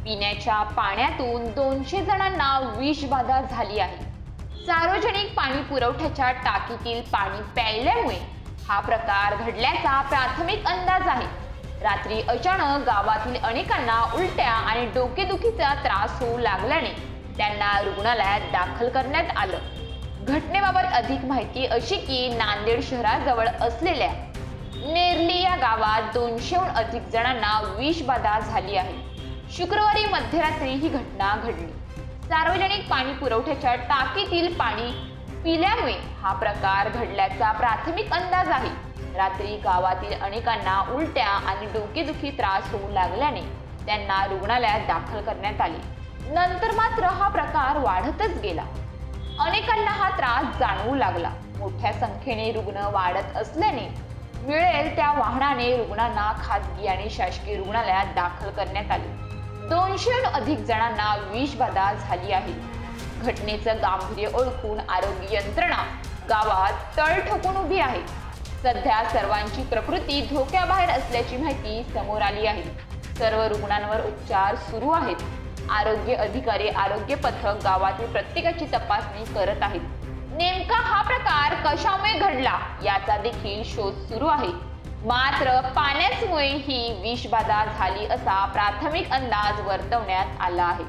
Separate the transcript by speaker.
Speaker 1: पिण्याच्या पाण्यातून 200 जणांना विषबाधा झाली आहे. सार्वजनिक पाणी पुरवठ्याच्या टाकीतील पाणी प्यायल्यामुळे हा प्रकार घडल्याचा प्राथमिक अंदाज आहे. रात्री अचानक गावातील अनेकांना उलट्या आणि डोकेदुखीचा त्रास होऊ लागल्याने त्यांना रुग्णालयात दाखल करण्यात आलं. घटनेबाबत अधिक माहिती अशी की नांदेड शहराजवळ असलेल्या नेरली या गावात 200हून अधिक जणांना विषबाधा झाली आहे. शुक्रवारी मध्यरात्री ही घटना घडली. सार्वजनिक पाणी पुरवठ्याच्या टाकीतील पाणी पिल्यामुळे हा प्रकार घडल्याचा प्राथमिक अंदाज आहे. रात्री गावातील अनेकांना उलट्या आणि डोकेदुखी त्रास होऊ लागल्याने त्यांना रुग्णालयात दाखल करण्यात आले. नंतर मात्र हा प्रकार वाढतच गेला. अनेकांना हा त्रास जाणवू लागला. मोठ्या संख्येने रुग्ण वाढत असल्याने मिळेल त्या वाहनाने रुग्णांना खासगी आणि शासकीय रुग्णालयात दाखल करण्यात आले. 200हून अधिक जणांना विषबाधा झाली आहे. घटनेचं गांभीर्य ओळखून आरोग्य यंत्रणा गावात तळ ठोकून उभी आहे. सध्या सर्वांची प्रकृती धोक्याबाहेर असल्याची माहिती समोर आली आहे. सर्व रुग्णांवर उपचार सुरू आहेत. आरोग्य अधिकारी आरोग्य पथक गावातील प्रत्येकाची तपासणी करत आहेत. नेमका हा प्रकार कशामुळे घडला याचा देखील शोध सुरू आहे. मात्र पाण्यामुळे ही विषबाधा झाली असा प्राथमिक अंदाज वर्तवण्यात आला आहे.